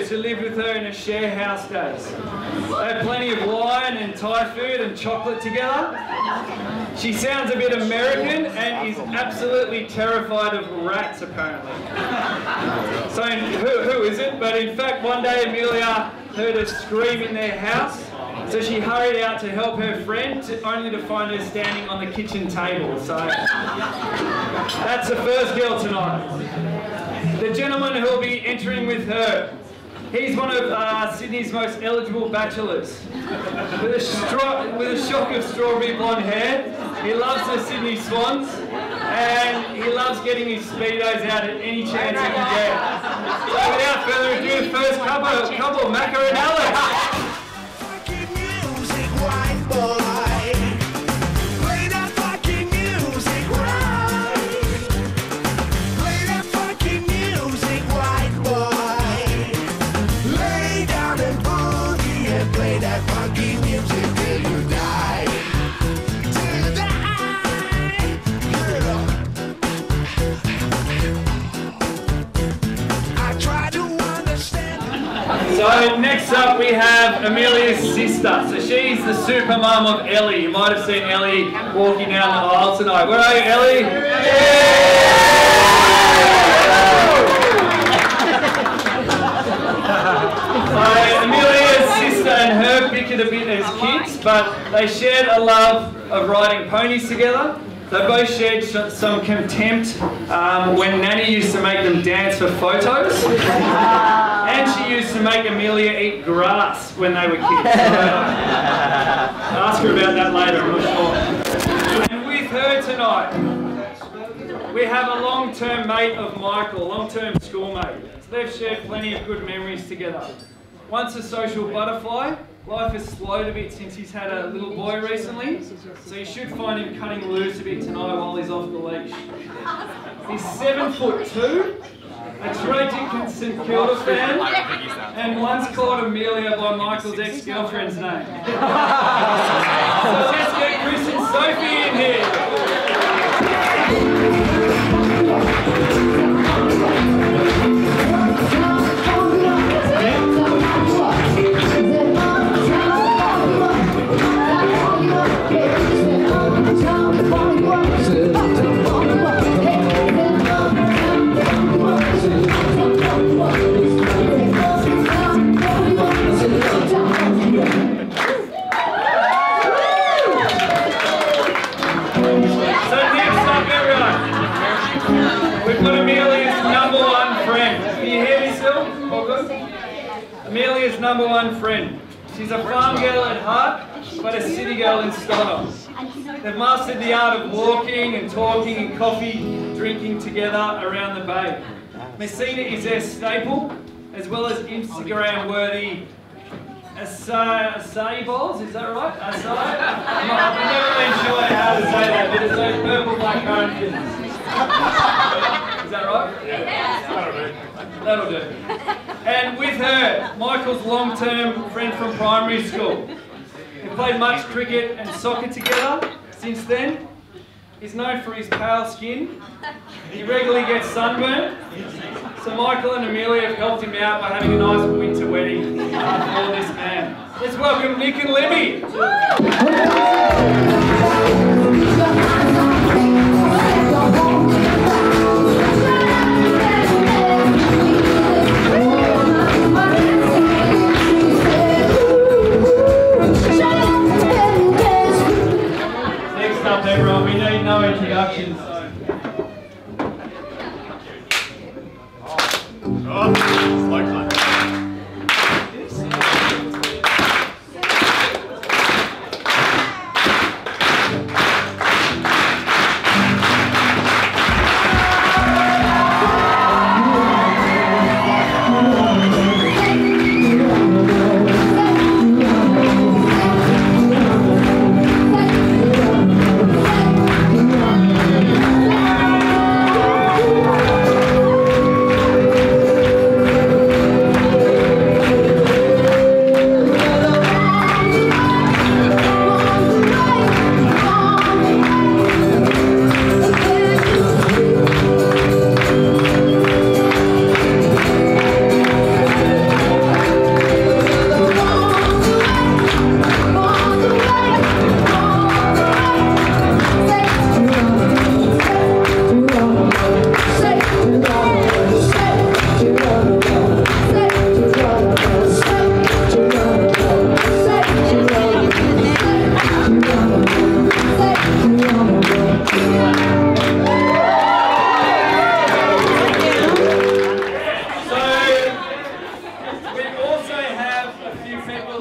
years who lived with her in a share house days. They had plenty of wine and Thai food and chocolate together. She sounds a bit American and is absolutely terrified of rats, apparently. So who isn't? But in fact, one day Amelia heard a scream in their house, so she hurried out to help her friend, only to find her standing on the kitchen table. So that's the first girl tonight. The gentleman who will be entering with her, he's one of Sydney's most eligible bachelors. With a shock of strawberry blonde hair, he loves the Sydney Swans, and he loves getting his speedos out at any chance he can get. So without further ado, the first couple, Macca and Alex. So next up we have Amelia's sister. So she's the super mum of Ellie. You might have seen Ellie walking down the aisle tonight. Where are you, Ellie? So Amelia's sister and her bickered a bit as kids, but they shared a love of riding ponies together. They both shared some contempt when Nanny used to make them dance for photos. And she used to make Amelia eat grass when they were kids. So, ask her about that later, I'm not sure. And with her tonight, we have a long-term mate of Michael, long-term schoolmate. So they've shared plenty of good memories together. Once a social butterfly, life has slowed a bit since he's had a little boy recently, so you should find him cutting loose a bit tonight while he's off the leash. He's 7'2", a tragic St Kilda fan, and once called Amelia by Michael's ex-girlfriend's name. So let's get Chris and Sophie in here. Amelia's number one friend. She's a farm girl at heart, but a city girl in style. They've mastered the art of walking and talking and coffee, drinking together around the bay. Messina is their staple, as well as Instagram-worthy acai bowls, is that right? Acai? I've never been sure how to say that, but it's those purple blackcurrant things. Is that right? Yeah. That'll do. And with her, Michael's long-term friend from primary school. They've played much cricket and soccer together since then. He's known for his pale skin. He regularly gets sunburned. So Michael and Amelia have helped him out by having a nice winter wedding for this man. Let's welcome Nick and Libby. Next up, everyone, we need no introductions.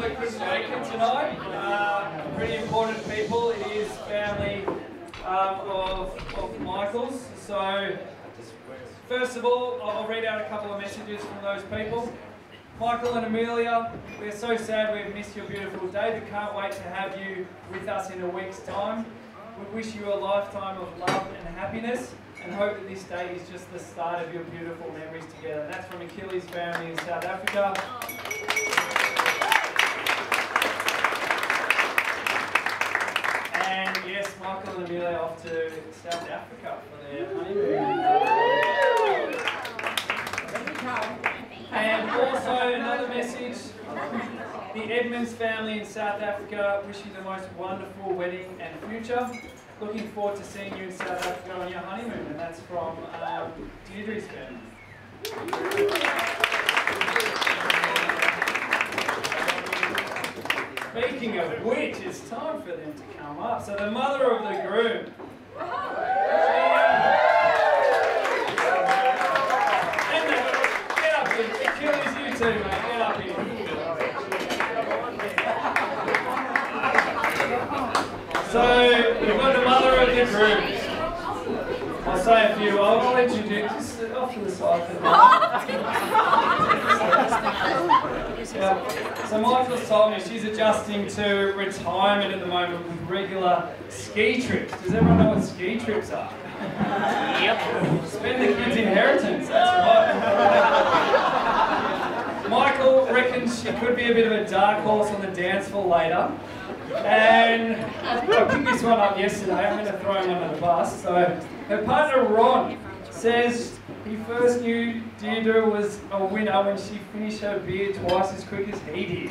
that couldn't make it tonight. Pretty important people. It is family of Michael's. So, first of all, I'll read out a couple of messages from those people. Michael and Amelia, we're so sad we've missed your beautiful day, but can't wait to have you with us in a week's time. We wish you a lifetime of love and happiness, and hope that this day is just the start of your beautiful memories together. And that's from Achilles' family in South Africa. And yes, Michael and Amelia off to South Africa for their honeymoon. And also another message, the Edmonds family in South Africa wish you the most wonderful wedding and future. Looking forward to seeing you in South Africa on your honeymoon, and that's from Deirdre's family. Speaking of which, it's time for them to come up. So the mother of the groom. Get up here. Achilles, you too, mate. Get up here. So we've got the mother of the groom. I'll say a few. I'll introduce. Just off to the side for yeah. So Michael's told me she's adjusting to retirement at the moment with regular ski trips. Does everyone know what ski trips are? Yep. Spend the kids' inheritance, that's right. Michael reckons she could be a bit of a dark horse on the dance floor later. And I picked this one up yesterday, I'm going to throw him under the bus. So her partner Ron says he first knew Deirdre was a winner when she finished her beer twice as quick as he did.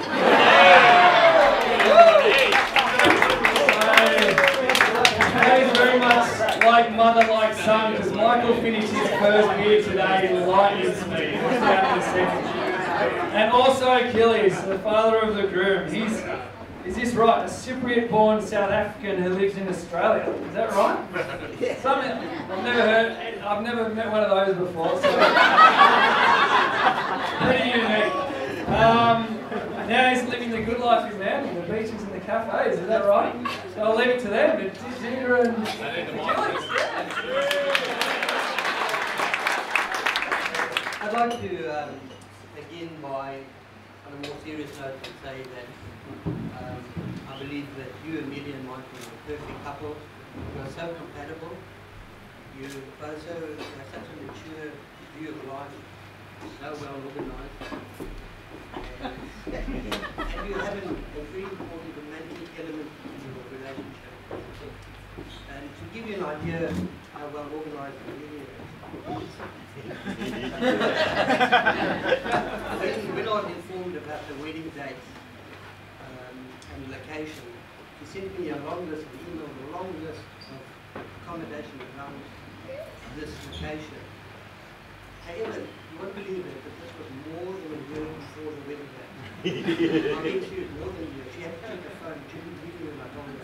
That is very much like mother, like son, because Michael finished his first beer today in lightning speed. And also Achilles, the father of the groom. Is this right? A Cypriot-born South African who lives in Australia. Is that right? I've never met one of those before. So pretty unique. Now he's living the good life in Manly, the beaches and the cafes. Is that right? So I'll leave it to them. But Deirdre and Achilles. I'd like to begin by, on a more serious note, and say that I believe that you, Amelia and Michael, are a perfect couple. You are so compatible. You both have such a mature view of life, so well organized. And you have a very important romantic element in your relationship. And to give you an idea how well organized Amelia is, we're not informed about the wedding date and location. She sent me a long list of emails, a long list of accommodation around this location. However, you won't believe it, but this was more than a year before the wedding date. I mean, she was more than a year. She had to take the phone, she didn't leave me my phone.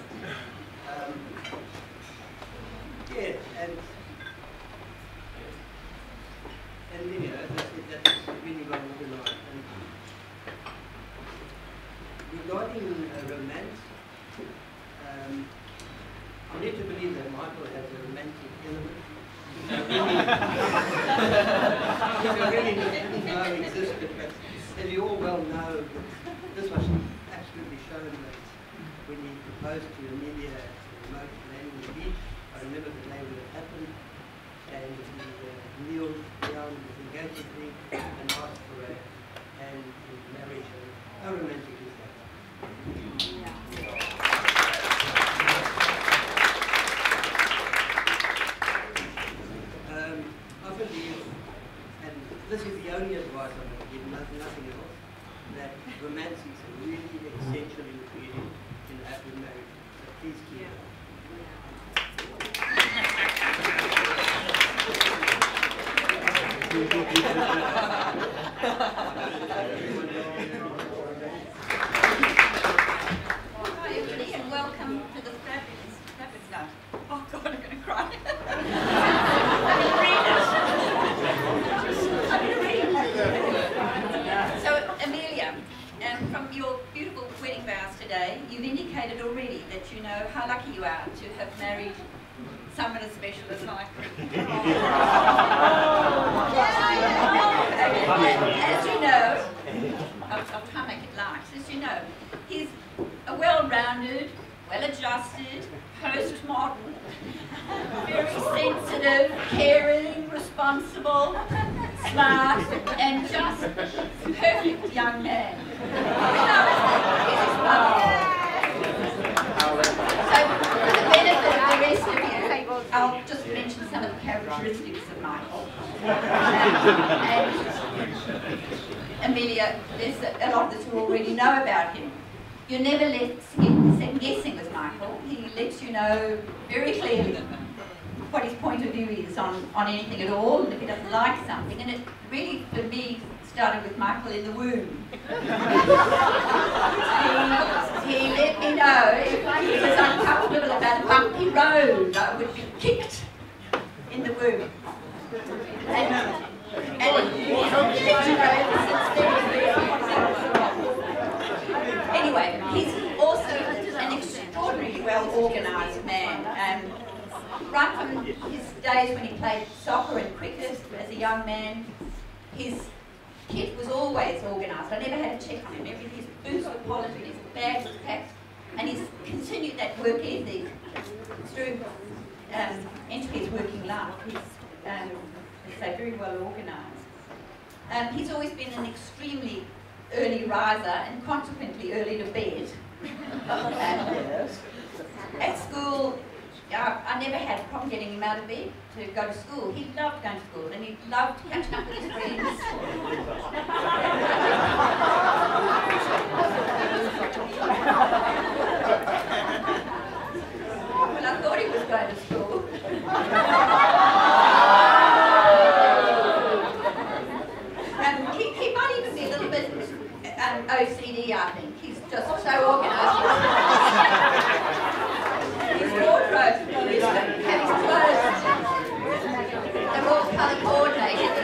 Yeah, and you know, that's really well organized. And regarding romance, I'm led to believe that Michael has a romantic element. Which I really didn't know existed, but as you all well know, this was absolutely shown that when he proposed to Amelia at the remote landing beach, I remember the day when it happened, and he kneeled down with the engagement ring and asked for a hand in marriage. And how romantic is that? I believe, and this is the only advice I'm going to give, nothing else, that romance is really essential ingredient in a happy marriage. So please keep it. Hi everybody and welcome to the fabulous night. Oh God, I'm going to cry. So Amelia, from your beautiful you've indicated already that you know how lucky you are to have married someone as special as Michael. As you know, I'll try and make it light. As you know, he's a well-rounded, well-adjusted, postmodern, very sensitive, caring, responsible, smart, and just perfect young man. He's his mother. So, for the benefit of the rest of you, I'll just mention some of the characteristics of Michael. And Amelia, there's a lot that you already know about him. You're never left second guessing with Michael. He lets you know very clearly what his point of view is on anything at all, and if he doesn't like something. And it really, for me, started with Michael in the womb. He let me know if he was uncomfortable about a bumpy road, I would be kicked in the womb. And he's let you know ever since then. Anyway, he's also an extraordinarily well-organised man. Right from his days when he played soccer and cricket as a young man, his kit was always organised. I never had to check on him. His boots were polished, his bag was packed, and he's continued that work ethic through into his working life. He's, as I say, very well organised. He's always been an extremely early riser and consequently early to bed. At school, I never had a problem getting him out of bed to go to school. He loved going to school and he loved catching up with his friends. Well, I thought he was going to school. He might even be a little bit OCD, I think. He's just so organised. His wardrobe, his clothes, they're all colour coordinated.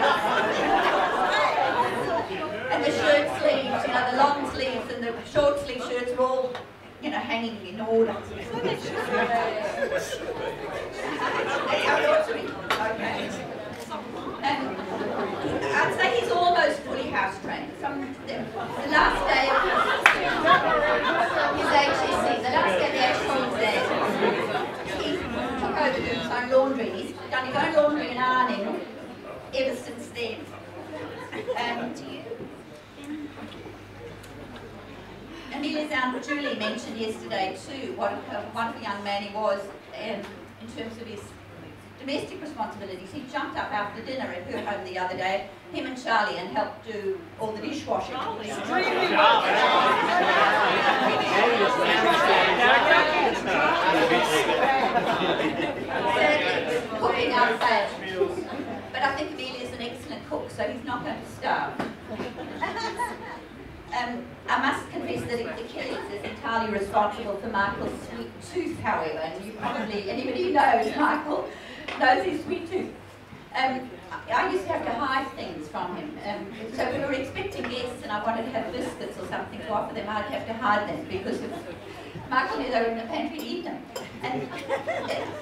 And the shirt sleeves, you know, the long sleeves and the short sleeve shirts are all, you know, hanging in order. That's how it ought to be. Okay. I'd say he's almost fully house trained. The last day of his HSC, the last day of the HSC exam, he took over doing his own laundry. He's done his own laundry and ironing ever since then. Amelia's Aunt Julie mentioned yesterday too what a wonderful young man he was in terms of his domestic responsibilities. He jumped up after dinner at her home the other day, him and Charlie, and helped do all the dishwashing. Cooking outside. But I think Amelia's an excellent cook, so he's not going to starve. I must confess that Achilles is entirely responsible for Michael's sweet tooth, however, and you probably, anybody who knows Michael knows his sweet tooth. I used to have to hide things from him. So if we were expecting guests and I wanted to have biscuits or something to offer them, I'd have to hide them because if Michael knew they were in the pantry to eat them. And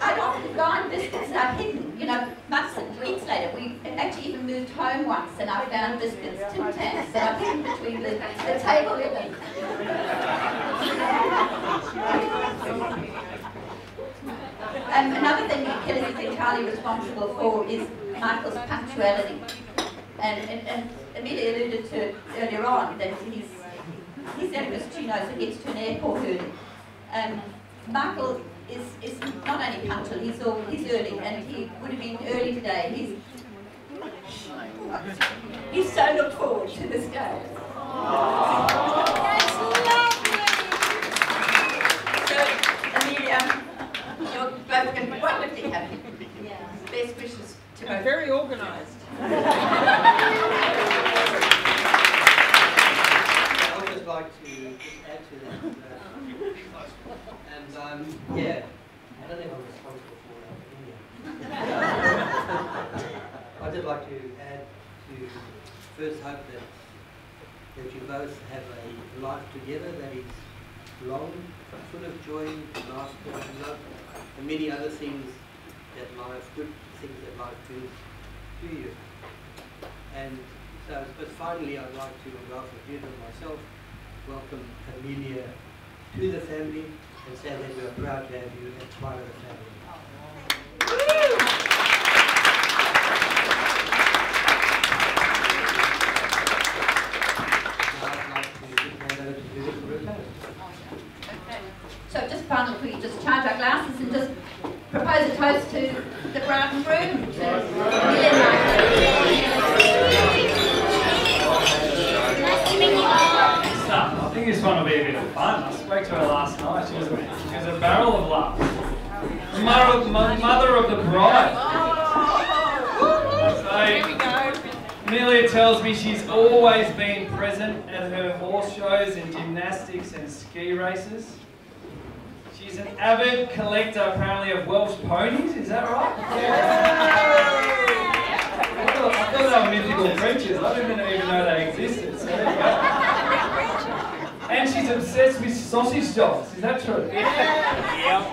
I'd often find biscuits that I'd hidden, you know, months and weeks later. We actually even moved home once and I found biscuits, Tim Tams, that I'd hidden between the table and them. Another thing that Achilles is entirely responsible for is Michael's punctuality. And Amelia alluded to it earlier on that he's youngest, you know, so he gets to an airport early. Michael is not only punctual, he's early, and he would have been early today. He's so looked forward to this day. That's lovely! So, Amelia, you're both going to be wonderfully happy. Yeah. Best wishes to both. Very organised. I would just like to just add to that. Yeah, I don't think I'm responsible for that. I'd just like to add to first hope that you both have a life together that is long, full of joy, laughter, and love, and many other things that life, good things that life brings to you. And so, but finally, I'd like to, on behalf of Jude and myself, welcome Amelia to the family and say that we are proud to have you as part of the family. So just finally, we just charge our glasses and just propose a toast to the bride and groom. I think this one will be a bit of fun. I spoke to her last night. She was a barrel of love. The mother of the bride. So, Amelia tells me she's always been present at her horse shows and gymnastics and ski races. She's an avid collector, apparently, of Welsh ponies. Is that right? I thought they were mythical creatures. I didn't even know they existed. So there you go. And she's obsessed with sausage jolls. Is that true? Yeah.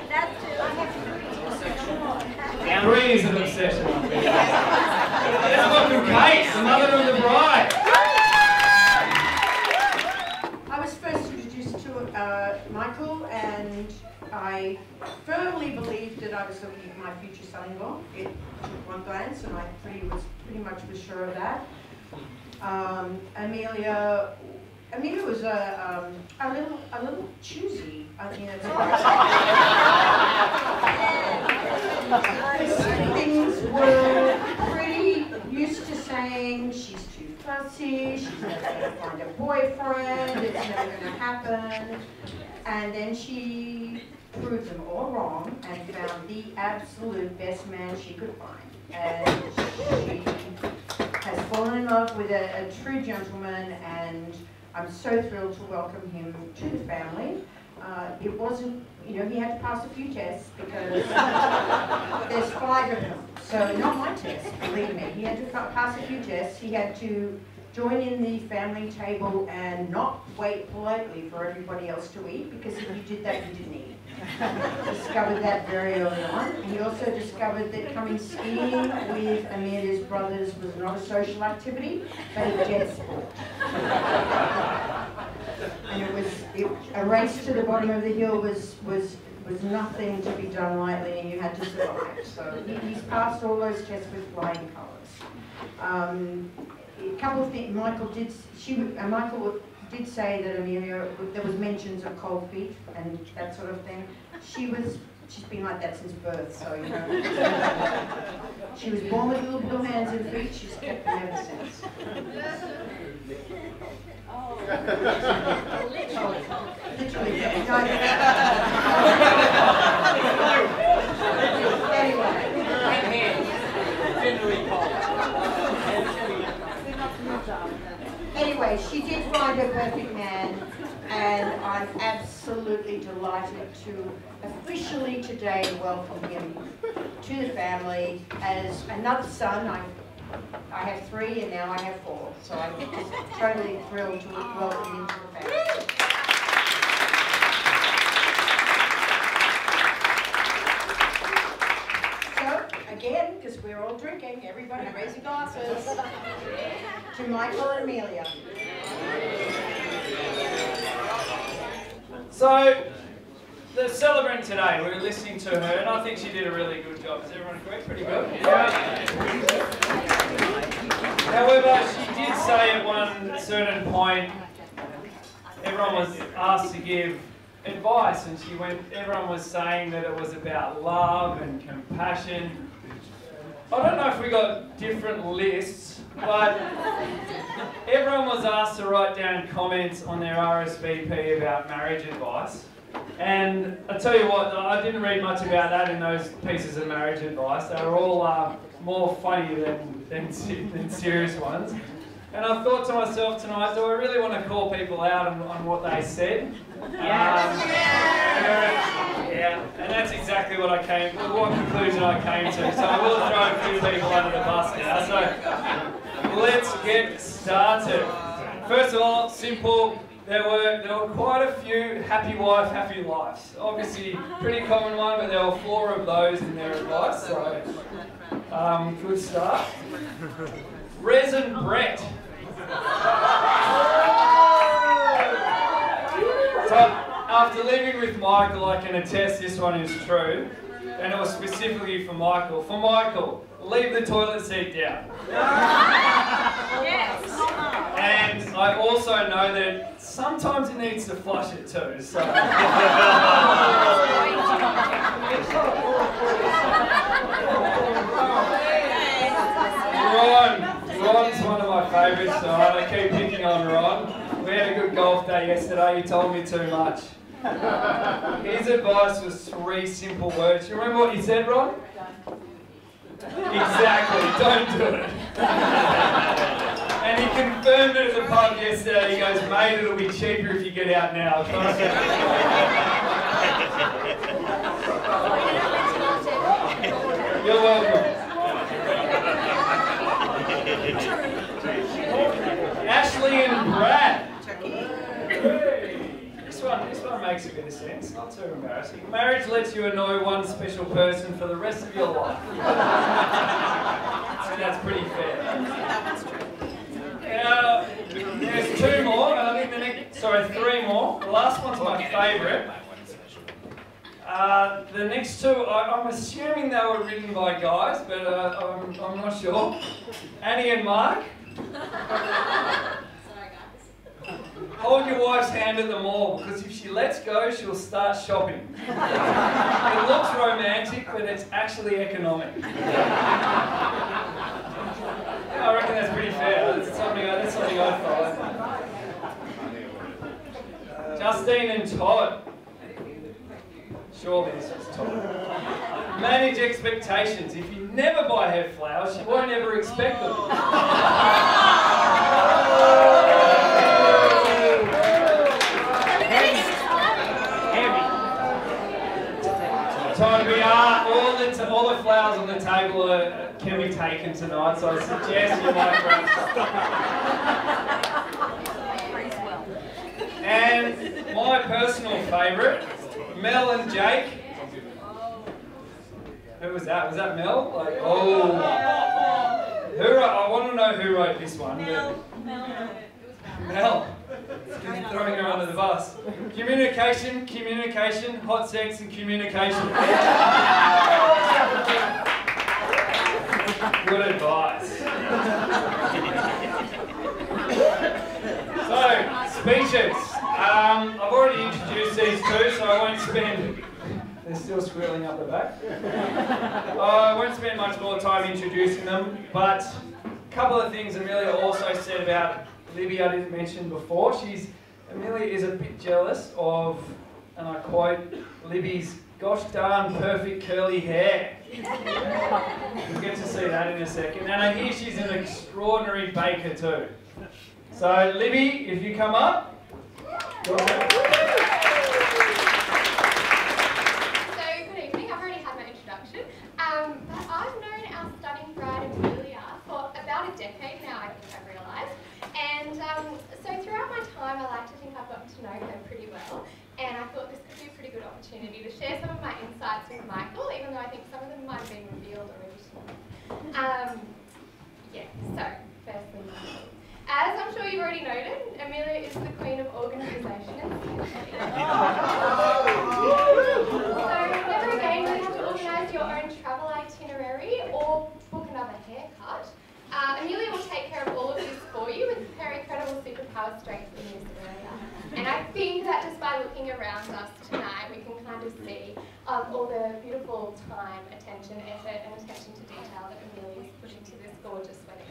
Three is an obsession. Let's welcome Kate, the mother of the bride. I was first introduced to Michael, and I firmly believed that I was looking at my future son-in-law. It took one glance, and I pretty much was sure of that. Amelia was a little choosy. I mean, things were pretty used to saying she's too fussy, she's never going to find a boyfriend, it's never going to happen. And then she proved them all wrong and found the absolute best man she could find. And she has fallen in love with a true gentleman, and I'm so thrilled to welcome him to the family. It wasn't, he had to pass a few tests because there's 5 of them. So not my test, believe me. He had to pass a few tests. He had to join in the family table and not wait politely for everybody else to eat, because if you did that, you didn't eat. Discovered that very early on. He also discovered that coming skiing with Amelia's brothers was not a social activity, but a jet sport. And a race to the bottom of the hill was nothing to be done lightly, and you had to survive. So he's passed all those tests with flying colours. A couple of things Michael did say that Amelia, there was mentions of cold feet and that sort of thing. She's been like that since birth, so she was born with little blue hands and feet. She's kept them ever since. Literally. Anyway, she did find her perfect man, and I'm absolutely delighted to officially today welcome him to the family as another son. I have 3 and now I have 4, so I'm just totally thrilled to welcome him to the family. So, again, because we're all drinking, everybody raise your glasses to Michael and Amelia. So, the celebrant today, we were listening to her, and I think she did a really good job. Does everyone agree? Pretty good? Yeah. However, she did say at one certain point, everyone was asked to give advice, and everyone was saying that it was about love and compassion. I don't know if we got different lists, but everyone was asked to write down comments on their RSVP about marriage advice. And I tell you what, I didn't read much about that in those pieces of marriage advice. They were all more funny than serious ones. And I thought to myself tonight, do I really want to call people out on what they said? Yeah, and that's exactly what conclusion I came to. So I will throw a few people under the bus now. So let's get started. First of all, simple. There were quite a few happy wife, happy lives. Obviously, pretty common one, but there were 4 of those in their advice, so good start. Rez and Brett. So, after living with Michael, I can attest this one is true, and it was specifically for Michael. For Michael, leave the toilet seat down. Yes. And I also know that sometimes it needs to flush it too, so. Ron's one of my favourites, so I keep picking on Ron. We had a good golf day yesterday, he told me too much. His advice was 3 simple words. You remember what he said, Ron? Exactly, don't do it. And he confirmed it at the pub yesterday. He goes, mate, it'll be cheaper if you get out now. You're welcome. Ashley and Brad. This one makes a bit of sense, not too embarrassing. Marriage lets you annoy one special person for the rest of your life. So that's pretty fair. Now, there's 2 more, and I think 3 more. The last one's my favourite. The next 2, I'm assuming they were written by guys, but I'm not sure. Annie and Mark. Hold your wife's hand at the mall, because if she lets go, she'll start shopping. It looks romantic, but it's actually economic. I reckon that's pretty fair. That's something I'd follow. Justine and Todd. Surely this was Todd. Manage expectations. If you never buy her flowers, she won't ever expect them. Time we are. All the flowers on the table can be taken tonight, so I suggest you might grab some. And my personal favourite, Mel and Jake. Who was that? Was that Mel? Like, oh. Who wrote, I want to know who wrote this one. Mel. Throwing her under the bus. Communication, hot sex and communication. Good advice. So, speeches. I've already introduced these 2, so I won't spend... They're still squealing up the back. I won't spend much more time introducing them, but a couple of things Amelia also said about Libby I didn't mention before. Amelia is a bit jealous of, and I quote, Libby's gosh darn perfect curly hair. We'll get to see that in a second. And I hear she's an extraordinary baker too. So Libby, if you come up. So good evening, I've already had my introduction. But I've known our stunning bride Amelia for about a decade now, I think I've realised. And so throughout my time, I like to think I've gotten to know her pretty well. And I thought this could be a pretty good opportunity to share some of my insights with Michael, even though I think some of them might have been revealed already tonight. So firstly, Michael. As I'm sure you've already noted, Amelia is the queen of organisation and simplicity. So never again will you have to organise your own travel itinerary or book another haircut. Amelia will take care of all of this for you with her incredible superpower strength in this area. And I think that just by looking around us tonight, we can kind of see all the beautiful time, attention, effort and attention to detail that Amelia's put into this gorgeous wedding.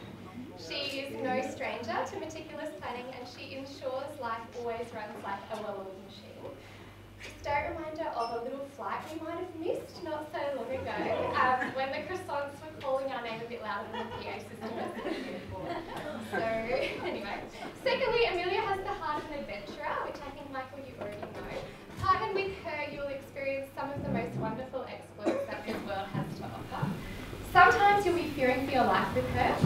She is no stranger to meticulous planning and she ensures life always runs like a well-oiled machine. Just a reminder of a little flight we might have missed not so long ago when the croissants were calling our name a bit louder than the PA system. So anyway. Secondly, Amelia has the heart of an adventurer, which I think, Michael, you already know. Partnered with her, you will experience some of the most wonderful exploits that this world has to offer. Sometimes you'll be fearing for your life with her,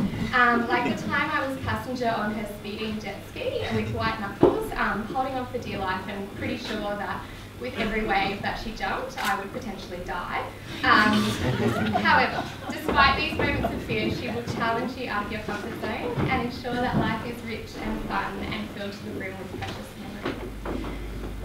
like the time I was passenger on her speeding jet ski and with white knuckles, holding on for dear life and pretty sure that with every wave that she jumped, I would potentially die. However, despite these moments of fear, she will challenge you out of your comfort zone and ensure that life is rich and fun and filled to the brim with precious memories.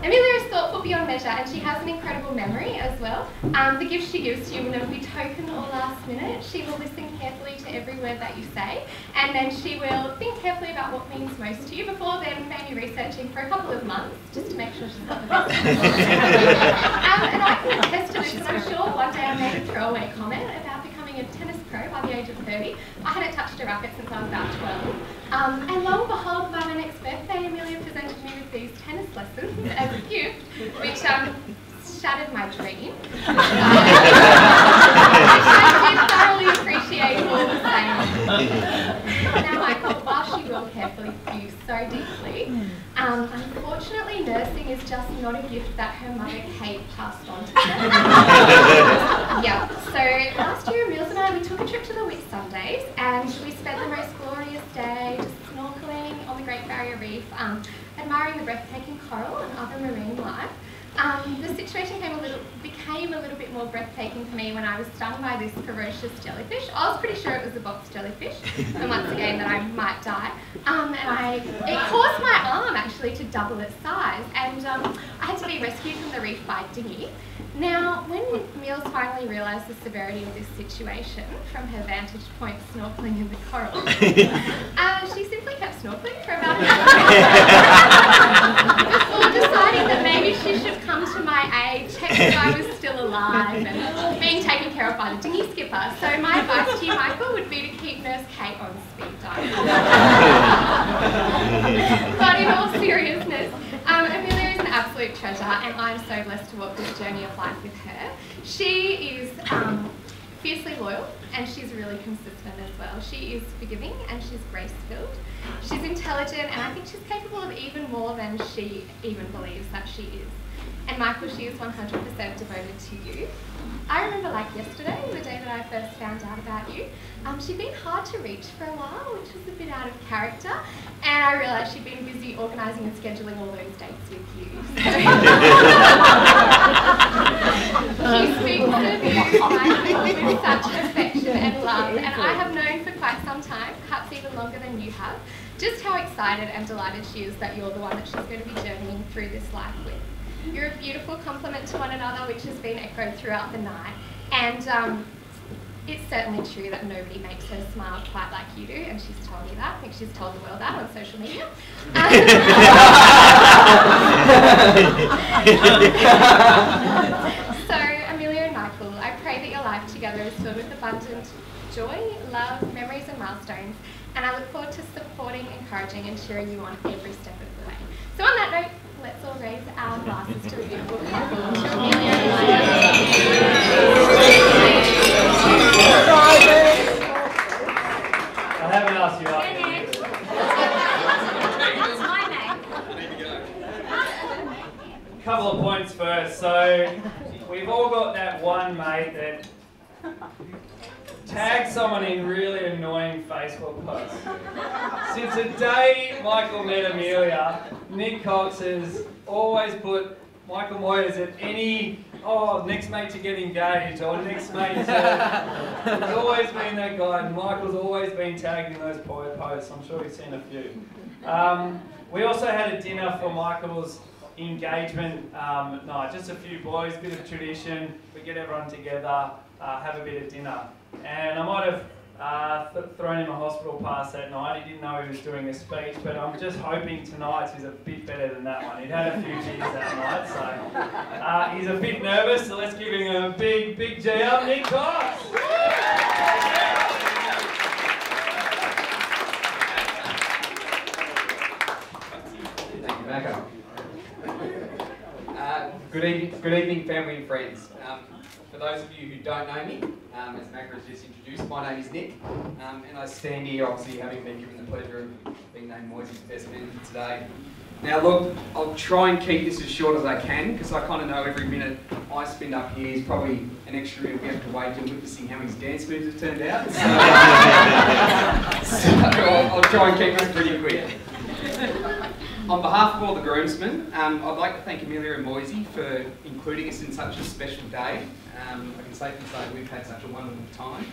Amelia is thoughtful beyond measure, and she has an incredible memory as well. The gifts she gives to you will never be token or last minute. She will listen carefully to every word that you say, and then she will think carefully about what means most to you before then maybe researching for a couple of months just to make sure she's got the best. And I can attest to this, and I'm sure one day I made a throwaway comment about becoming a tennis pro by the age of 30. I hadn't touched a racket since I was about 12. And lo and behold, by my next birthday, Amelia presented me with these tennis lessons as a gift, which shattered my dream. Which I did thoroughly appreciate all the same. Now, Michael, while she will carefully view so deeply, unfortunately, nursing is just not a gift that her mother Kate passed on to her. Yeah, so last year, Emils and I, we took a trip to the Whitsundays, and we spent the most glorious day just snorkeling on the Great Barrier Reef, admiring the breathtaking coral and other marine life. The situation became a little bit more breathtaking for me when I was stung by this ferocious jellyfish. I was pretty sure it was a box jellyfish, and once again that I might die. It caused my arm actually to double its size, and I had to be rescued from the reef by dinghy. Now, when Mills finally realised the severity of this situation from her vantage point snorkeling in the coral, she simply kept snorkeling for about an hour before deciding that maybe she should come to my aid, check that I was still alive and being taken care of by the dinghy skipper. So my advice to you, Michael, would be to keep Nurse Kate on speed dial. But in all seriousness, Amelia is an absolute treasure, and I'm so blessed to walk this journey of life with her. She is fiercely loyal, and she's really consistent as well. She is forgiving and she's grace-filled. She's intelligent, and I think she's capable of even more than she even believes that she is. And Michael, she is 100% devoted to you. I remember like yesterday, the day that I first found out about you, she'd been hard to reach for a while, which was a bit out of character, and I realised she'd been busy organising and scheduling all those dates with you. She speaks of you, Michael, with such affection and love, and I have known for quite some time, perhaps even longer than you have, just how excited and delighted she is that you're the one that she's going to be journeying through this life with. You're a beautiful complement to one another, which has been echoed throughout the night. And it's certainly true that nobody makes her smile quite like you do, and she's told me that. I think she's told the world that on social media. So, Amelia and Michael, I pray that your life together is filled with abundant joy, love, memories and milestones, and I look forward to supporting, encouraging and cheering you on every step of the way. So on that note, let's all raise our glasses to the beautiful couple, to Amelia and Michael. I haven't asked you up. That's my name. Couple of points first. So we've all got that one mate that tags someone in really annoying Facebook posts. Since the day Michael met Amelia, Nick Cox has always put Michael Moyers at any, next mate to get engaged, or next mate to... He's always been that guy, and Michael's always been tagged in those posts. I'm sure you've seen a few. We also had a dinner for Michael's engagement night. Just a few boys, bit of tradition. We get everyone together, have a bit of dinner. And I might have thrown him a hospital pass that night. He didn't know he was doing a speech, but I'm just hoping tonight's is a bit better than that one. He'd had a few beers that night, so he's a bit nervous, so let's give him a big G up, Nick Cox! Thank you, Macca. Good evening, family and friends. For those of you who don't know me, as Macca has just introduced, my name is Nick, and I stand here obviously having been given the pleasure of being named Moyes' best man for today. Now look, I'll try and keep this as short as I can, because I kind of know every minute I spend up here is probably an extra minute we have to wait till witnessing how his dance moves have turned out. So, I'll try and keep this pretty quick. On behalf of all the groomsmen, I'd like to thank Amelia and Moisey for including us in such a special day. I can safely say we've had such a wonderful time.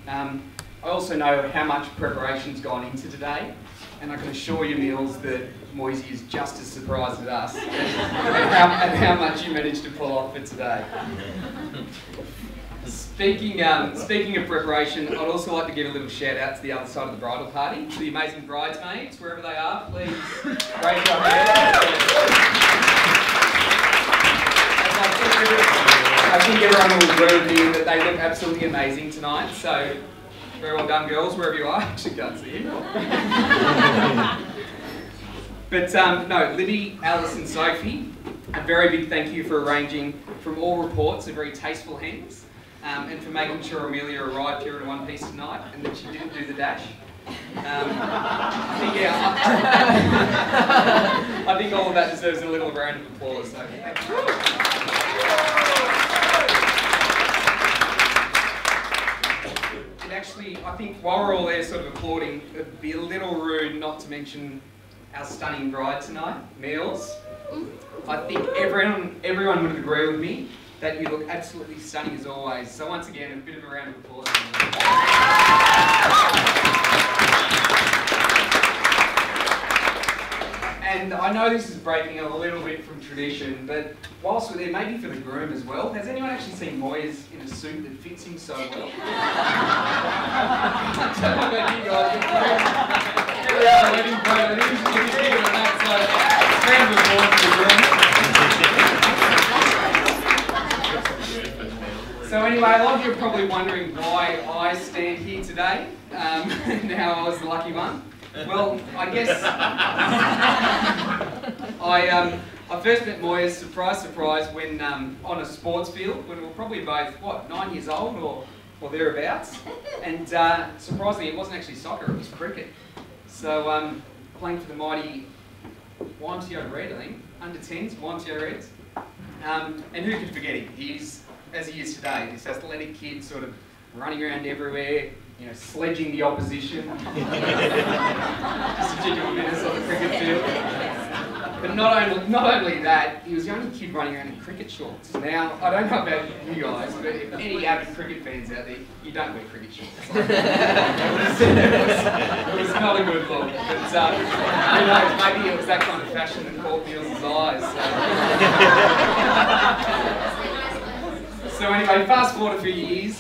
I also know how much preparation's gone into today, and I can assure you, Mills, that Moisey is just as surprised as us at how much you managed to pull off for today. Speaking of preparation, I'd also like to give a little shout out to the other side of the bridal party, to the amazing bridesmaids, wherever they are, please raise your hands. I think everyone will agree with me that they look absolutely amazing tonight, so very well done, girls, wherever you are. Actually can't see you. But no, Libby, Alice and Sophie, a very big thank you for arranging, from all reports, a very tasteful hens, and for making sure Amelia arrived here in one piece tonight and that she didn't do the dash. I think all of that deserves a little round of applause. So thank you. Actually, I think while we're all there sort of applauding, it'd be a little rude not to mention our stunning bride tonight, Meals. I think everyone would agree with me that you look absolutely stunning as always. So once again, a bit of a round of applause. And I know this is breaking a little bit from tradition, but whilst we're there, maybe for the groom as well, has anyone actually seen Moyes in a suit that fits him so well? I don't know about you guys, but here we are, wedding photo. This is that, so round of applause for the groom. So anyway, a lot of you are probably wondering why I stand here today, and how I was the lucky one. Well, I guess I first met Moyes, surprise, surprise, when on a sports field when we were probably both, what, 9 years old or thereabouts. And surprisingly, it wasn't actually soccer, it was cricket. So playing for the mighty YMCA Red, I think, under 10s, YMCA Reds. And who could forget him? He's, as he is today, this athletic kid sort of running around everywhere, you know, sledging the opposition. Just a genuine menace on the cricket field. But not only that, he was the only kid running around in cricket shorts. Now, I don't know about you guys, but if any avid cricket fans out there, you don't wear cricket shorts. It was not a good look. But who knows, maybe it was that kind of fashion that caught Niels' eyes. So anyway, fast forward a few years.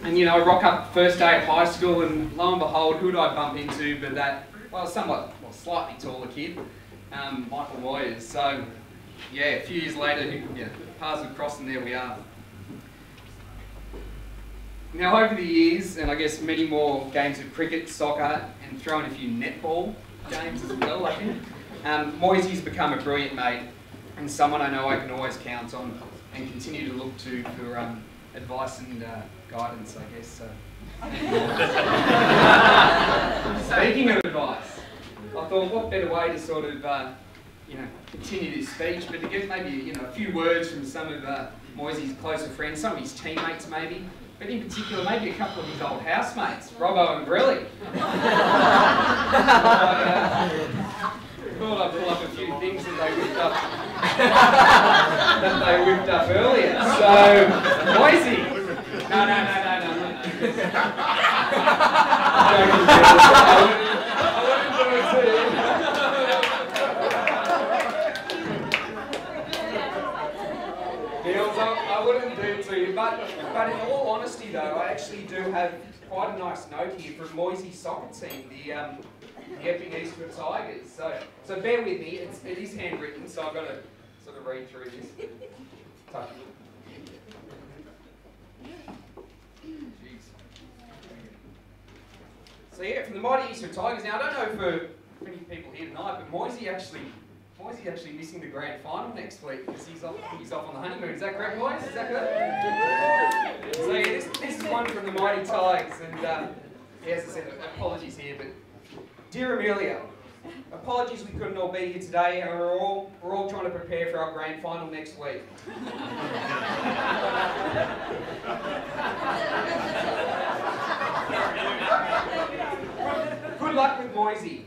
And you know, I rock up first day at high school, and lo and behold, who do I bump into but that, well, slightly taller kid, Michael Moyes. So, yeah, a few years later, paths would cross, and there we are. Now, over the years, and I guess many more games of cricket, soccer, and throw in a few netball games as well, I think, Moyes become a brilliant mate, and someone I know I can always count on and continue to look to for advice and guidance, I guess. Speaking of advice, I thought what better way to sort of, continue this speech, but to get maybe, a few words from some of Moyes' closer friends, some of his teammates maybe, but in particular maybe a couple of his old housemates, Robbo and Brilly. Thought I'd pull up a few things that they whipped up earlier. So, Moisey. No. I wouldn't do it to you, but in all honesty though, I actually do have quite a nice note here from Moisey's soccer team, the Epping Eastwood Tigers. So bear with me, it is handwritten, so I've got to sort of read through this. Touch it. So yeah, from the mighty Eastwood Tigers. Now I don't know for many people here tonight, but Moisey actually missing the grand final next week because he's off on the honeymoon. Is that correct, Moyes? Is that good? So yeah, this is one from the mighty Tigers, and as I said, apologies here, but dear Amelia, apologies we couldn't all be here today, and we're all trying to prepare for our grand final next week. Good luck with Moisey.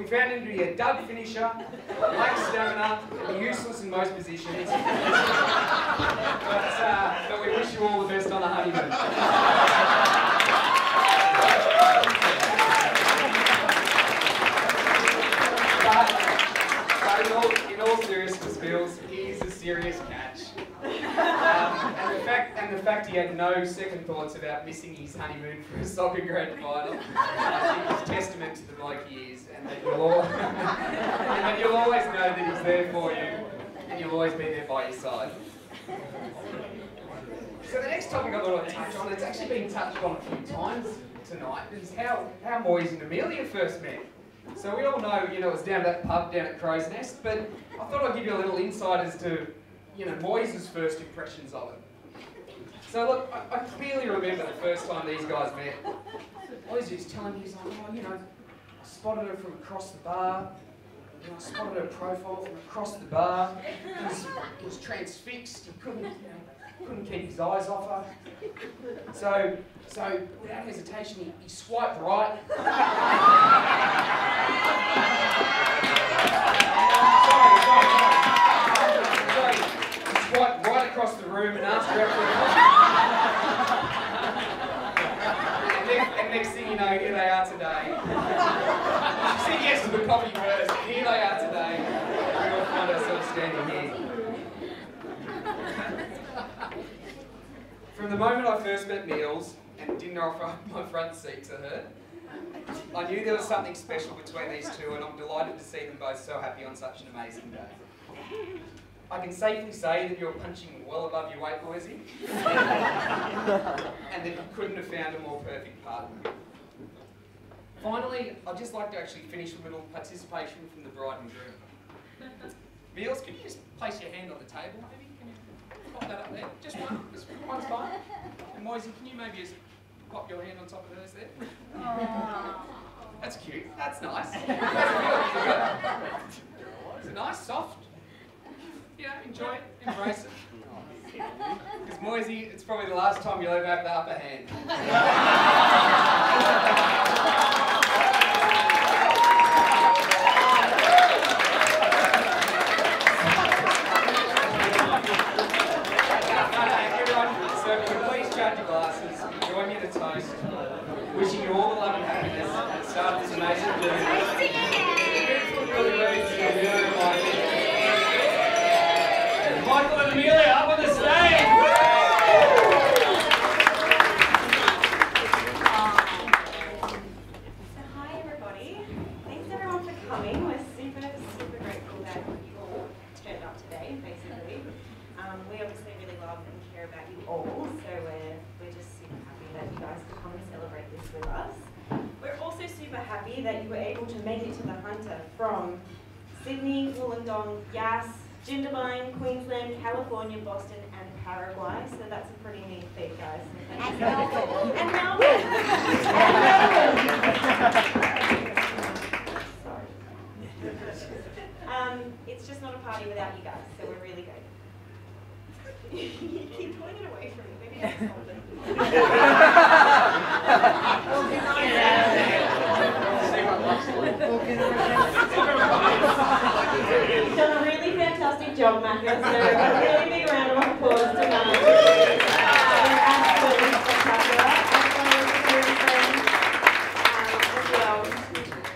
We found him to be a dud finisher, lack stamina, and useless in most positions. But we wish you all the best on the honeymoon. But in all seriousness, Bills, he is a serious catch. And the fact he had no second thoughts about missing his honeymoon for a soccer grand final, I think is testament to the bloke he is, and that you'll always know that he's there for you, and you'll always be there by your side. So the next topic I thought I'd touch on, it's actually been touched on a few times tonight, is how Moyes and Amelia first met. So we all know, it was down at that pub down at Crow's Nest, but I thought I'd give you a little insight as to, Moyes' first impressions of it. So look, I clearly remember the first time these guys met. Moyes was telling me, he's like, I spotted her from across the bar. I spotted her profile from across the bar. He was transfixed. He couldn't keep his eyes off her. So without hesitation, he swiped right. Sorry. He swiped right across the room and asked her out for a coffee. And next thing you know, here they are today. She said yes to the coffee first, and here they are today. We all find ourselves standing here. From the moment I first met Niels and didn't offer up my front seat to her, I knew there was something special between these two, and I'm delighted to see them both so happy on such an amazing day. I can safely say that you're punching well above your weight, Moisey, and that you couldn't have found a more perfect partner. Finally, I'd just like to actually finish with a little participation from the bride and groom. Niels, can you just place your hand on the table, maybe? Can you pop that up there? Just one's fine. And Moisey, can you maybe just pop your hand on top of hers there? That's cute. That's nice. Is it nice, soft? Enjoy it, embrace it. Because Moisey, it's probably the last time you'll ever have the upper hand. Join me in a toast, wishing you all the love and happiness at the start of this amazing journey. Michael and Amelia up on the stage! So hi everybody. Thanks everyone for coming. We're super grateful that you all turned up today, basically. We obviously really love and care about you all, so we're just super happy that you guys could come and celebrate this with us. We're also super happy that you were able to make it to the Hunter from Sydney, Wollongong, Yass, Jindabyne, Queensland, California, Boston, and Paraguay. So that's a pretty neat feat, guys. And Melbourne. And Melbourne. Sorry. It's just not a party without you guys, so we're really good. You keep pulling it away from me. Maybe that's something. You've done a really fantastic job, Macca, so a really big round of applause to Matt. Absolutely spectacular. As well.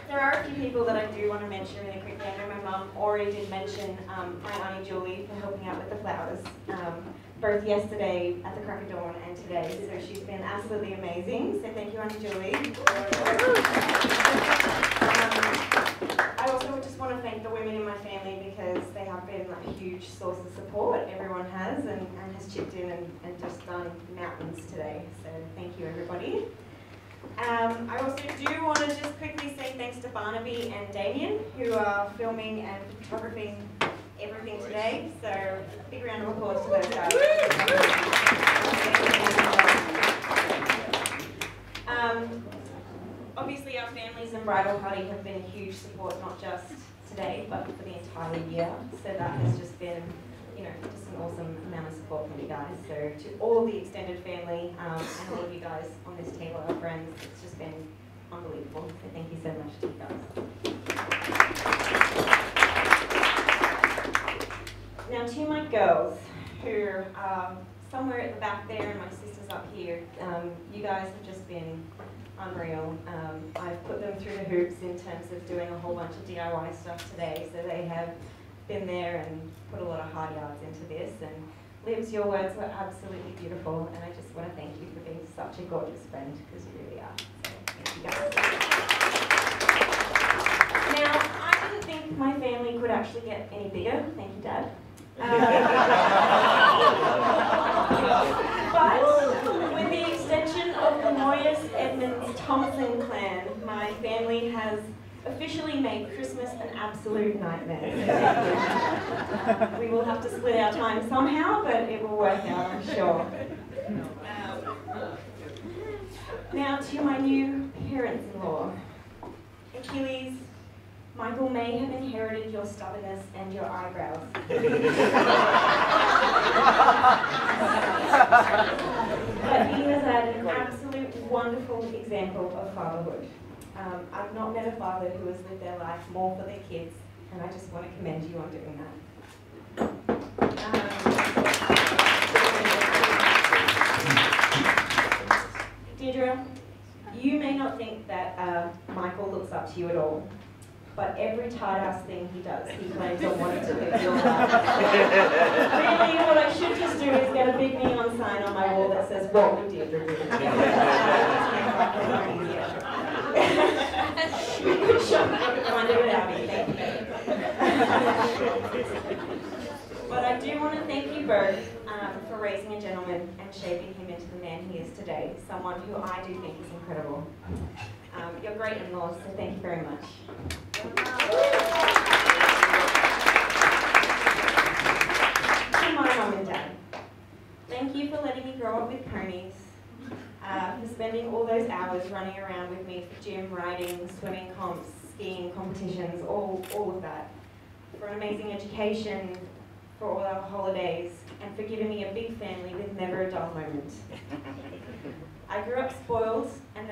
There are a few people that I do want to mention really quickly. I know my mum already did mention my Auntie Julie for helping out with the flowers, both yesterday at the crack of dawn and today, so she's been absolutely amazing. So thank you, Auntie Julie. I also just want to thank the women in my family because they have been a huge source of support. Everyone has and has chipped in and just done mountains today. So thank you, everybody. I also do want to just quickly say thanks to Barnaby and Damien, who are filming and photographing everything today. So big round of applause to those guys. Obviously our families and bridal party have been a huge support, not just today, but for the entire year. So that has just been, just an awesome amount of support from you guys. So to all of the extended family and all of you guys on this table, our friends, it's just been unbelievable. So thank you so much to you guys. Now to my girls, who are somewhere at the back there and my sister's up here, you guys have just been unreal. I've put them through the hoops in terms of doing a whole bunch of DIY stuff today, so they have been there and put a lot of hard yards into this. And Libs, your words were absolutely beautiful, and I just want to thank you for being such a gorgeous friend, because you really are. So thank you guys. Now, I didn't think my family could actually get any bigger. Thank you, Dad. But with the extension of the Moyes Edmonds Thompson clan, my family has officially made Christmas an absolute nightmare. We will have to split our time somehow, but it will work out, I'm sure. Now to my new parents-in-law. Achilles, Michael may have inherited your stubbornness and your eyebrows. But he has had an absolute wonderful example of fatherhood. I've not met a father who has lived their life more for their kids, and I just want to commend you on doing that. Deirdre, you may not think that Michael looks up to you at all, but every tight-ass thing he does, he claims on wanting to live your life. Really, what I should just do is get a big neon sign on my wall that says, "What would Deirdre do?" Good shot. Can't do it without me. Thank you. But I do want to thank you both for raising a gentleman and shaping him into the man he is today, someone who I do think is incredible. You're great in-laws, so thank you very much. To my mum and dad, thank you for letting me grow up with ponies, for spending all those hours running around with me for gym, riding, swimming comps, skiing competitions, all of that, for an amazing education, for all our holidays, and for giving me a big family with never a dull moment. I grew up spoiled, and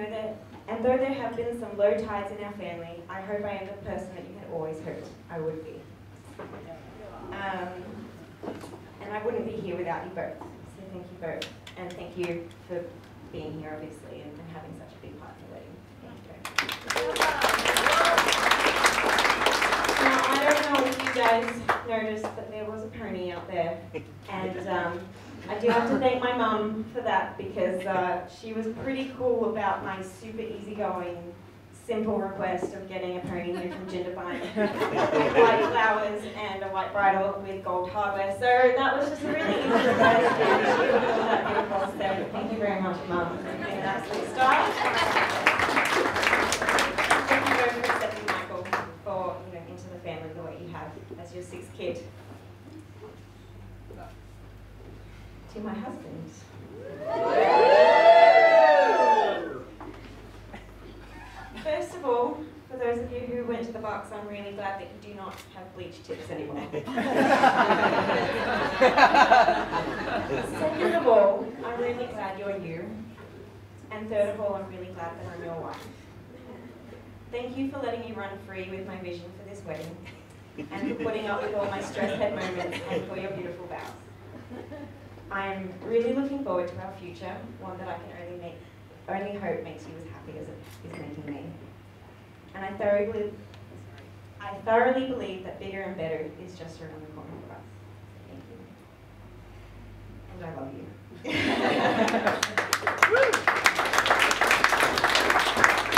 though there have been some low tides in our family, I hope I am the person that you had always hoped I would be. And I wouldn't be here without you both, so thank you both. And thank you for being here, obviously, and having such a big part in the wedding. Thank you. Now, I don't know if you guys noticed, but there was a pony out there, and I do have to thank my mum for that, because she was pretty cool about my super easygoing, simple request of getting a pony here from Jindabyne with white flowers and a white bridle with gold hardware. So that was just a really easy request, and she was all that beautiful. So thank you very much, Mum, for being an absolute star. Thank you very much for accepting Michael for into the family the way you have as your sixth kid. To my husband. First of all, for those of you who went to the box, I'm really glad that you do not have bleach tips anymore. Second of all, I'm really glad you're you. And third of all, I'm really glad that I'm your wife. Thank you for letting me run free with my vision for this wedding, and for putting up with all my stress head moments, and for your beautiful vows. I'm really looking forward to our future, one that I can only hope makes you as happy as it is making me. And I thoroughly believe that bigger and better is just around the corner for us. Thank you. And I love you.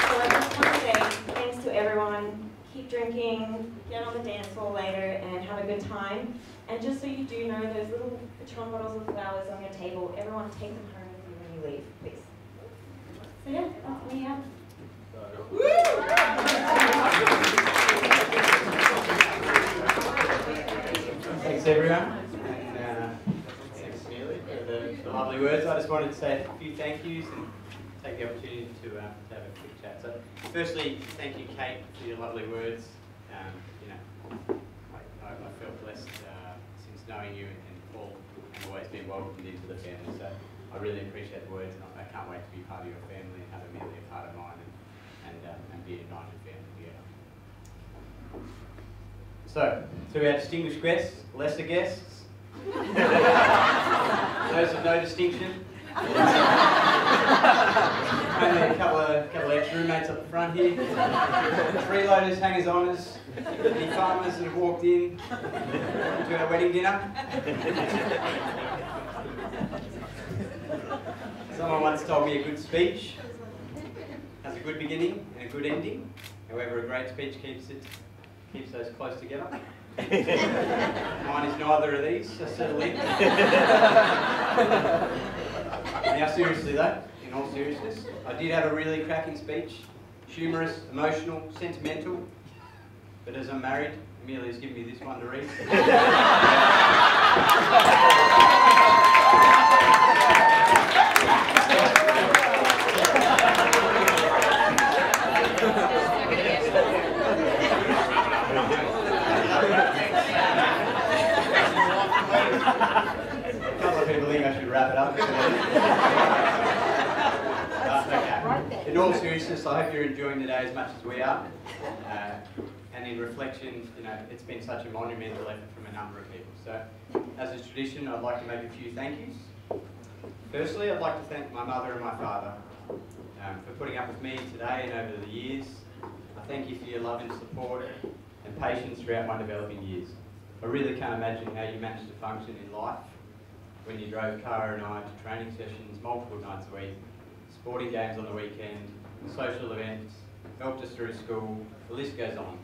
So I just want to say thanks to everyone. Keep drinking, get on the dance floor later, and have a good time. And just so you do know, those little Patron bottles of flowers on your table, everyone take them home with you when you leave, please. So yeah, that's me out. Thanks everyone, and thanks Neely for the lovely words. I just wanted to say a few thank yous and take the opportunity to have a quick chat. So, firstly, thank you, Kate, for your lovely words. I feel blessed since knowing you and Paul, and always been welcomed into the family. So I really appreciate the words, and I can't wait to be part of your family and have Amelia a part of mine. and be a united family together. So, to our distinguished guests, lesser guests, those of no distinction, only a couple of ex-roommates up the front here, freeloaders, hangers-oners, any farmers that have walked in to our wedding dinner. Someone once told me a good speech has a good beginning and a good ending. However, a great speech keeps those close together. Mine is neither of these, certainly. Now, seriously though, in all seriousness, I did have a really cracking speech. Humorous, emotional, sentimental. But as I'm married, Amelia's given me this one to read. A couple of people think I should wrap it up. Okay. In all seriousness, I hope you're enjoying the day as much as we are. And in reflection, you know, it's been such a monumental effort from a number of people. So, as a tradition, I'd like to make a few thank yous. Firstly, I'd like to thank my mother and my father for putting up with me today and over the years. I thank you for your love and support and patience throughout my developing years. I really can't imagine how you managed to function in life when you drove Cara and I to training sessions multiple nights a week, sporting games on the weekend, social events, helped us through school, the list goes on.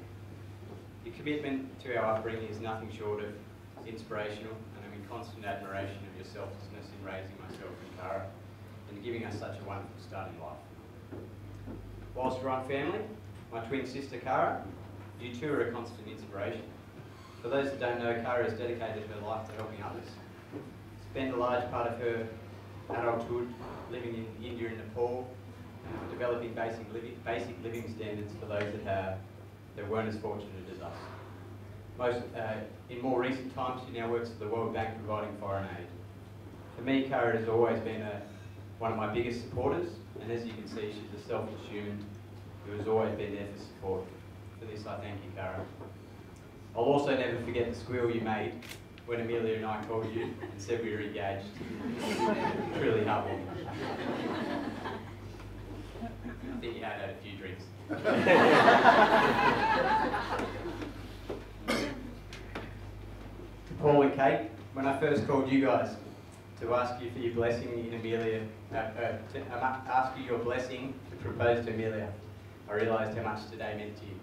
Your commitment to our upbringing is nothing short of inspirational, and I'm in constant admiration of your selflessness in raising myself and Cara and giving us such a wonderful start in life. Whilst we're on family, my twin sister Cara, you two are a constant inspiration. For those that don't know, Cara has dedicated her life to helping others. Spent a large part of her adulthood living in India and Nepal, developing basic living standards for those that weren't as fortunate as us. In more recent times, she now works at the World Bank providing foreign aid. For me, Cara has always been one of my biggest supporters, and as you can see, she's a selfless human who has always been there for support. For this, I thank you, Cara. I'll also never forget the squeal you made when Amelia and I called you and said we were engaged. Truly heartwarming. I think you had a few drinks. Paul and Kate, when I first called you guys to ask you for your blessing in Amelia, ask you your blessing to propose to Amelia, I realised how much today meant to you.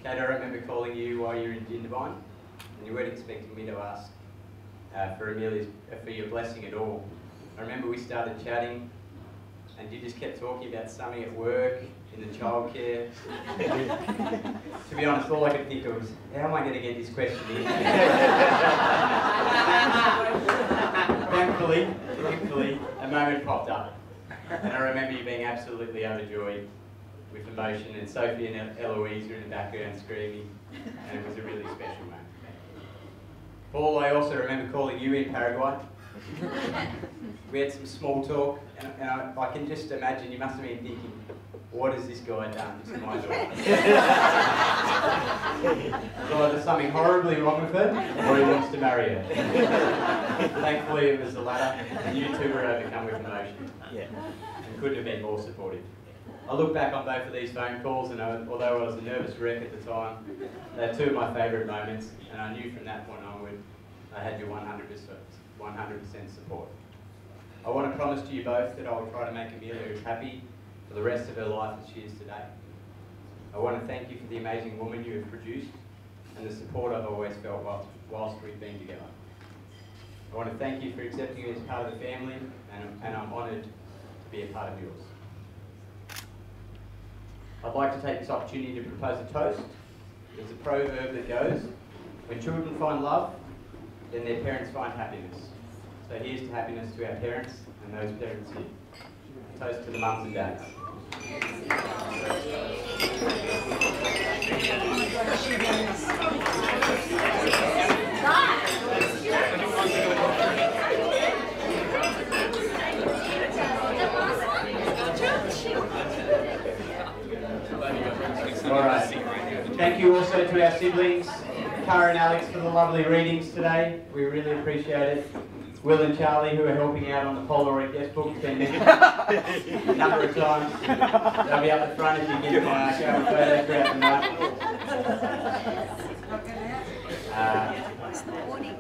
Kate, I remember calling you while you were in Jindabyne, and you weren't expecting me to ask for your blessing at all. I remember we started chatting, and you just kept talking about something at work, in the childcare. To be honest, all I could think of was, how am I going to get this question in? Thankfully, a moment popped up, and I remember you being absolutely overjoyed with emotion, and Sophie and Eloise were in the background screaming, and it was a really special moment. Paul, I also remember calling you in Paraguay. We had some small talk, and I can just imagine you must have been thinking, what has this guy done to my daughter? So either something horribly wrong with her, or he wants to marry her. Thankfully it was the latter, and you two were overcome with emotion. And couldn't have been more supportive. I look back on both of these phone calls, and although I was a nervous wreck at the time, they're two of my favourite moments, and I knew from that point onward I had your 100% support. I want to promise to you both that I will try to make Amelia as happy for the rest of her life as she is today. I want to thank you for the amazing woman you have produced and the support I've always felt whilst we've been together. I want to thank you for accepting me as part of the family, and I'm honoured to be a part of yours. I'd like to take this opportunity to propose a toast. There's a proverb that goes, when children find love, then their parents find happiness. So here's to happiness to our parents and those parents here. Toast to the mums and dads. Cara and Alex for the lovely readings today. We really appreciate it. Will and Charlie, who are helping out on the Polaroid guest book, been mentioned a number of times. They'll be up the front if you can go and photo throughout the night.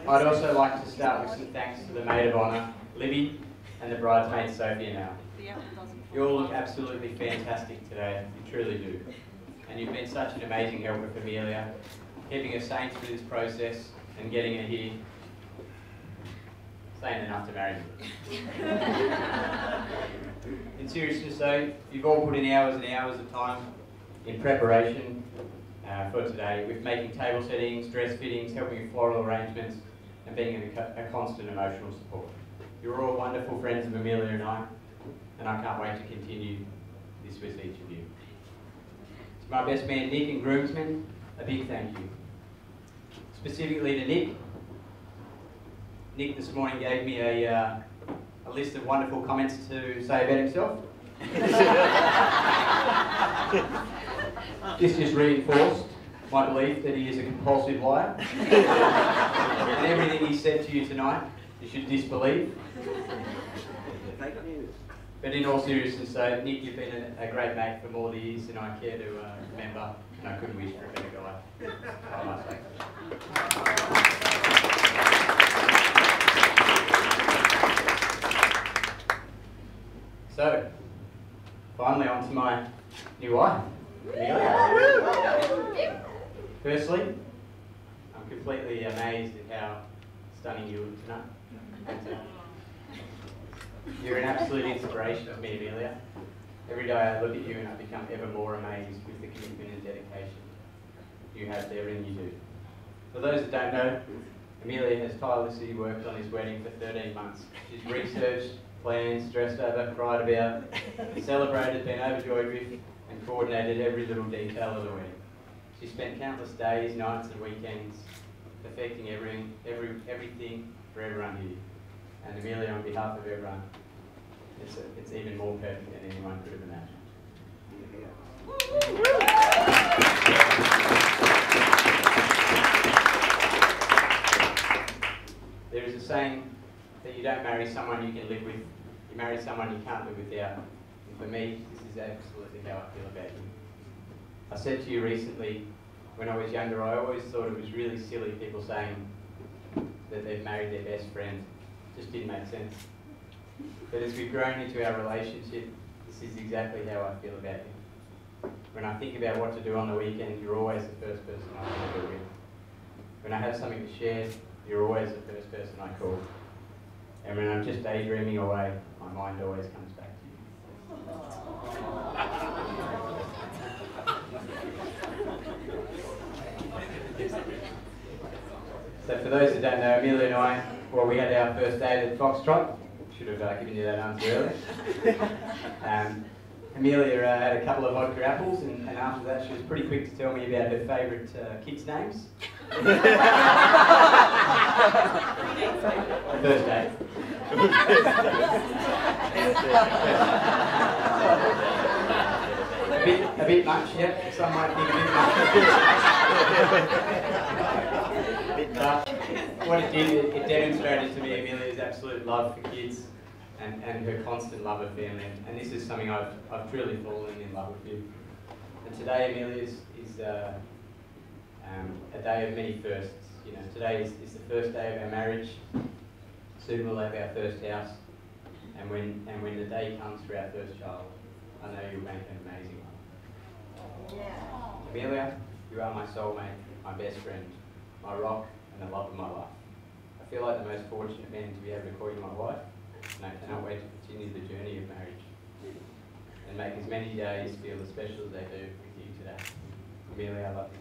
I'd also like to start with some thanks to the maid of honour, Libby, and the bridesmaid, Sophia now. You all look absolutely fantastic today, you truly do. And you've been such an amazing helper for Amelia, keeping her sane through this process and getting her here. Sane enough to marry me. In seriousness though, you've all put in hours and hours of time in preparation for today, with making table settings, dress fittings, helping with floral arrangements, and being a constant emotional support. You're all wonderful friends of Amelia and I can't wait to continue this with each of you. To my best man Nick and groomsmen, a big thank you. Specifically to Nick. Nick this morning gave me a list of wonderful comments to say about himself. This just reinforced my belief that he is a compulsive liar. And everything he said to you tonight, you should disbelieve. But in all seriousness, Nick, you've been a great mate for more years than I care to remember, and I couldn't wish for a better guy. I must say. So, finally on to my new wife, Amelia. Firstly, I'm completely amazed at how stunning you look tonight. You're an absolute inspiration to me, Amelia. Every day I look at you and I become ever more amazed with the commitment and dedication you have there and you do. For those that don't know, Amelia has tirelessly worked on this wedding for 13 months. She's researched, planned, stressed over, cried about, celebrated, been overjoyed with, and coordinated every little detail of the wedding. She spent countless days, nights and weekends perfecting everything for everyone here. And Amelia, on behalf of everyone, it's even more perfect than anyone could have imagined. There is a saying that you don't marry someone you can live with, you marry someone you can't live without. And for me, this is absolutely how I feel about you. I said to you recently, when I was younger, I always thought it was really silly people saying that they've married their best friend. Just didn't make sense. But as we've grown into our relationship, this is exactly how I feel about you. When I think about what to do on the weekend, you're always the first person I want to do it with. When I have something to share, you're always the first person I call. And when I'm just daydreaming away, my mind always comes back to you. So for those that don't know, Amelia and I, well, we had our first date at Foxtrot. Should have given you that answer earlier. Amelia had a couple of vodka apples, and after that she was pretty quick to tell me about her favourite kids' names. First date. A bit much, yeah. Some might think a bit much. But what it did, it demonstrated to me Amelia's absolute love for kids and her constant love of family. And this is something I've truly fallen in love with you. And today, Amelia, is a day of many firsts. You know, today is the first day of our marriage. Soon we'll have our first house. And when the day comes for our first child, I know you'll make an amazing one. Yeah. Amelia, you are my soulmate, my best friend, my rock, and the love of my life. I feel like the most fortunate man to be able to call you my wife, and I cannot wait to continue the journey of marriage and make as many days feel as special as they do with you today. Amelia, I love you.